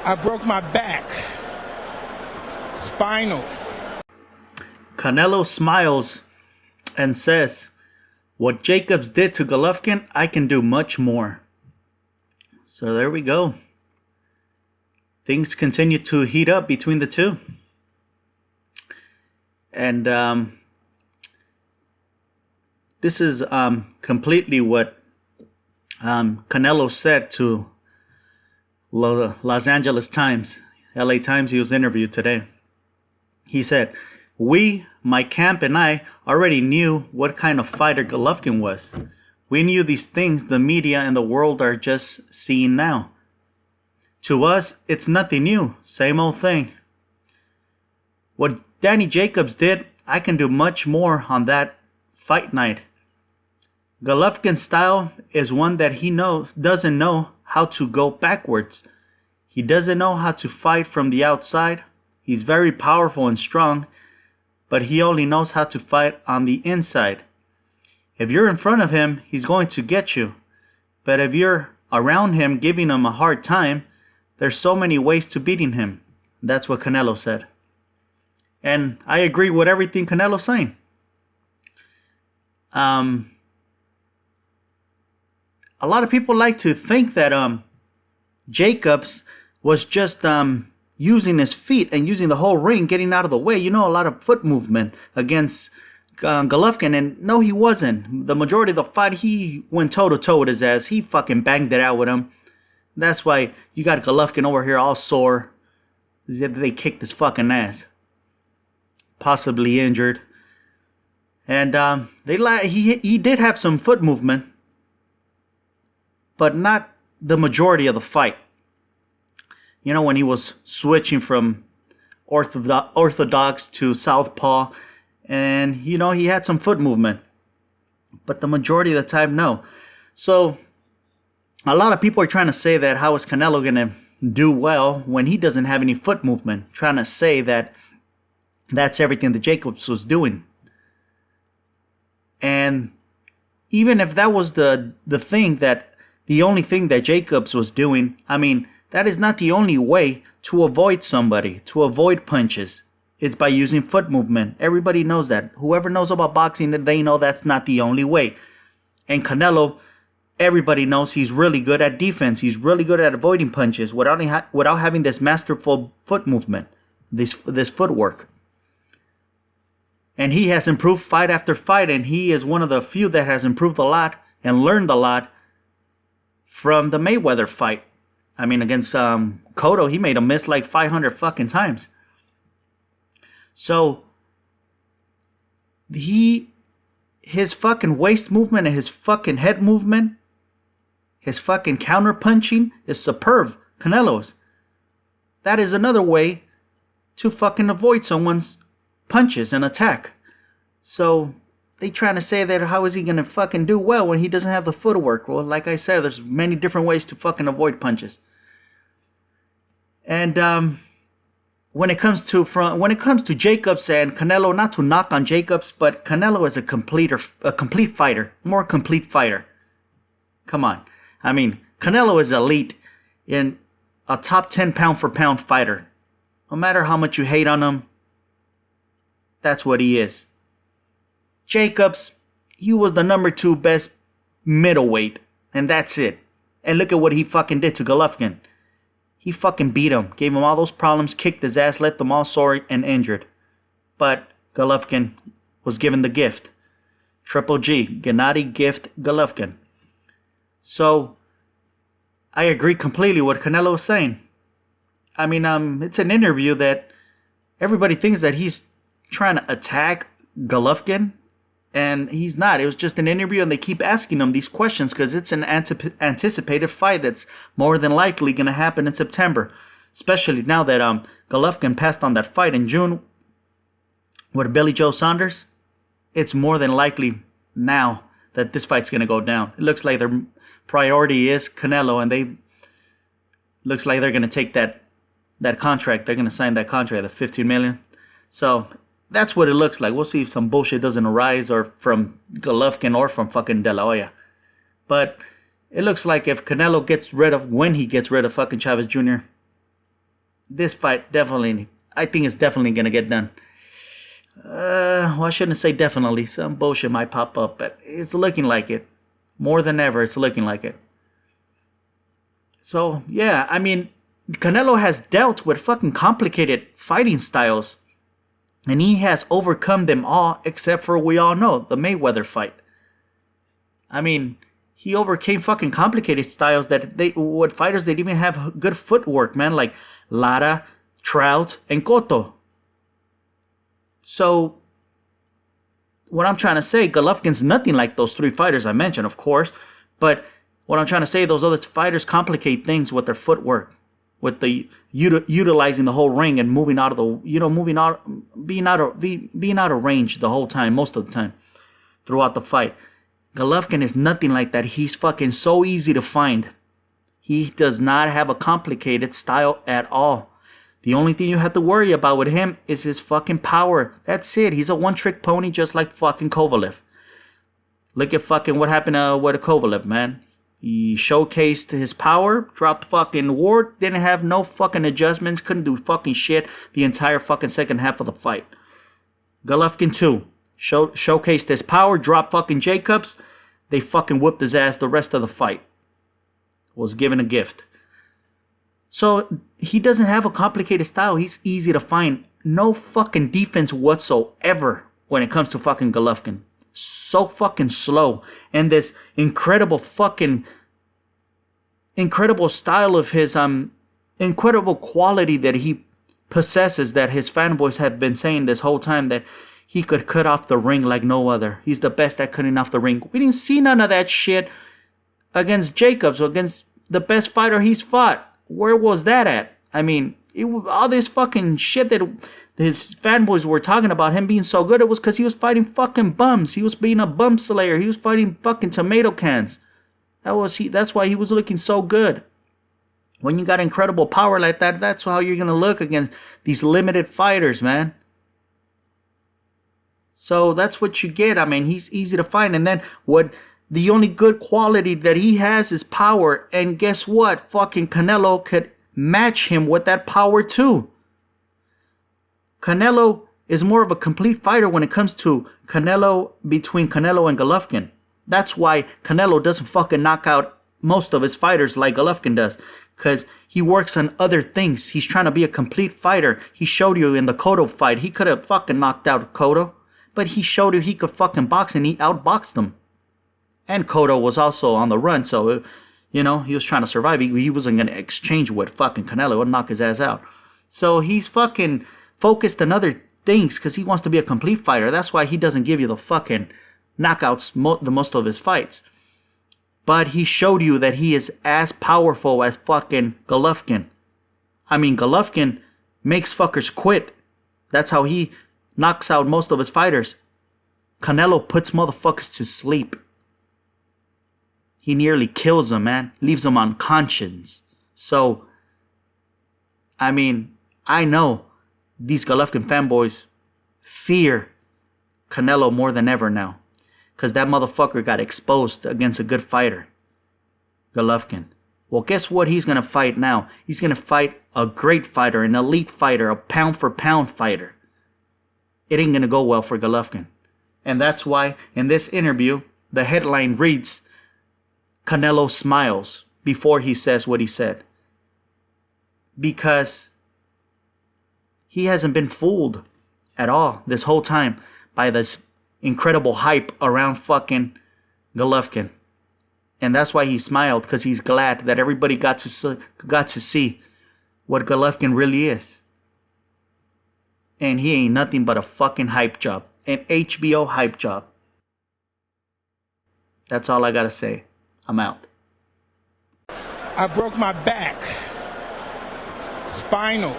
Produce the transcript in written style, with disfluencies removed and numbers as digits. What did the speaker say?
I broke my back. Spinal. Canelo smiles and says, "What Jacobs did to Golovkin, I can do much more." So there we go. Things continue to heat up between the two. And this is completely what Canelo said to Los Angeles Times, LA Times. He was interviewed today. He said, "We, my camp and I, already knew what kind of fighter Golovkin was. We knew these things the media and the world are just seeing now. To us, it's nothing new, same old thing. What Danny Jacobs did, I can do much more on that fight night. Golovkin's style is one that he doesn't know how to go backwards. He doesn't know how to fight from the outside. He's very powerful and strong, but he only knows how to fight on the inside. If you're in front of him, he's going to get you. But if you're around him giving him a hard time, there's so many ways to beating him." That's what Canelo said. And I agree with everything Canelo's saying. A lot of people like to think that Jacobs was just using his feet and using the whole ring, getting out of the way. You know, a lot of foot movement against Golovkin. And no, he wasn't. The majority of the fight, he went toe-to-toe with his ass. He fucking banged it out with him. That's why you got Golovkin over here all sore. They kicked his fucking ass. Possibly injured. And he did have some foot movement, but not the majority of the fight. You know, when he was switching from orthodox to southpaw, and you know, he had some foot movement, but the majority of the time, no. So a lot of people are trying to say that how is Canelo going to do well when he doesn't have any foot movement, trying to say that that's everything that Jacobs was doing. And even if that was the only thing that Jacobs was doing, I mean, that is not the only way to avoid somebody, to avoid punches. It's by using foot movement. Everybody knows that. Whoever knows about boxing, they know that's not the only way. And Canelo, everybody knows he's really good at defense. He's really good at avoiding punches without having this masterful foot movement, this footwork. And he has improved fight after fight, and he is one of the few that has improved a lot and learned a lot from the Mayweather fight. I mean, against Cotto, he made him miss like 500 fucking times. So his fucking waist movement and his fucking head movement, his fucking counter punching is superb. Canelo's. That is another way to fucking avoid someone's punches and attack. So they trying to say that how is he gonna fucking do well when he doesn't have the footwork? Well, like I said, there's many different ways to fucking avoid punches. And when it comes to Jacobs and Canelo, not to knock on Jacobs, but Canelo is a complete fighter, more complete fighter. Come on, I mean, Canelo is elite in a top 10 pound for pound fighter. No matter how much you hate on him, that's what he is. Jacobs, he was the number 2 best middleweight, and that's it. And look at what he fucking did to Golovkin. He fucking beat him, gave him all those problems, kicked his ass, left him all sore and injured. But Golovkin was given the gift. Triple G, Gennady Gift Golovkin. So, I agree completely with what Canelo was saying. I mean, it's an interview that everybody thinks that he's trying to attack Golovkin, and he's not. It was just an interview, and they keep asking him these questions because it's an anticipated fight that's more than likely going to happen in September, especially now that Golovkin passed on that fight in June with Billy Joe Saunders. It's more than likely now that this fight's going to go down. It looks like their priority is Canelo, and looks like they're going to take that contract. They're going to sign that contract, the $15 million. So that's what it looks like. We'll see if some bullshit doesn't arise or from Golovkin or from fucking De La Hoya. But it looks like if Canelo when he gets rid of fucking Chavez Jr., this fight definitely, I think it's definitely going to get done. Well, I shouldn't say definitely. Some bullshit might pop up, but it's looking like it. More than ever, it's looking like it. So, yeah, I mean, Canelo has dealt with fucking complicated fighting styles. And he has overcome them all, except for, we all know, the Mayweather fight. I mean, he overcame fucking complicated styles with fighters that even have good footwork, man, like Lara, Trout, and Cotto. So, what I'm trying to say, Golovkin's nothing like those three fighters I mentioned, of course. But what I'm trying to say, those other fighters complicate things with their footwork, with the utilizing the whole ring and moving out of the, being out of range the whole time, most of the time, throughout the fight. Golovkin is nothing like that. He's fucking so easy to find. He does not have a complicated style at all. The only thing you have to worry about with him is his fucking power. That's it. He's a one-trick pony just like fucking Kovalev. Look at fucking what happened with Kovalev, man. He showcased his power, dropped fucking Ward, didn't have no fucking adjustments, couldn't do fucking shit the entire fucking second half of the fight. Golovkin too. Showcased his power, dropped fucking Jacobs. They fucking whooped his ass the rest of the fight. Was given a gift. So, he doesn't have a complicated style. He's easy to find. No fucking defense whatsoever when it comes to fucking Golovkin. So fucking slow. And this incredible style of his, incredible quality that he possesses, that his fanboys have been saying this whole time, that he could cut off the ring like no other. He's the best at cutting off the ring. We didn't see none of that shit against Jacobs or against the best fighter he's fought. Where was that at? I mean, all this fucking shit that his fanboys were talking about him being so good, it was because he was fighting fucking bums. He was being a bum slayer. He was fighting fucking tomato cans. That's why he was looking so good. When you got incredible power like that, that's how you're gonna look against these limited fighters, man. So that's what you get. I mean, he's easy to find. And then the only good quality that he has is power. And guess what? Fucking Canelo could match him with that power too. Canelo is more of a complete fighter when it comes to between Canelo and Golovkin. That's why Canelo doesn't fucking knock out most of his fighters like Golovkin does. Because he works on other things. He's trying to be a complete fighter. He showed you in the Cotto fight. He could have fucking knocked out Cotto. But he showed you he could fucking box, and he outboxed him. And Cotto was also on the run, so, he was trying to survive. He wasn't going to exchange with fucking Canelo and knock his ass out. So he's fucking focused on other things because he wants to be a complete fighter. That's why he doesn't give you the fucking knockouts most of his fights. But he showed you that he is as powerful as fucking Golovkin. I mean, Golovkin makes fuckers quit. That's how he knocks out most of his fighters. Canelo puts motherfuckers to sleep. He nearly kills them, man. Leaves them unconscious. So, I mean, I know these Golovkin fanboys fear Canelo more than ever now. Because that motherfucker got exposed against a good fighter. Golovkin. Well, guess what he's going to fight now? He's going to fight a great fighter, an elite fighter, a pound-for-pound fighter. It ain't going to go well for Golovkin. And that's why, in this interview, the headline reads, Canelo smiles before he says what he said. Because he hasn't been fooled at all this whole time by this incredible hype around fucking Golovkin. And that's why he smiled, because he's glad that everybody got to see what Golovkin really is. And he ain't nothing but a fucking hype job. An HBO hype job. That's all I gotta say. I'm out. I broke my back. Spinal.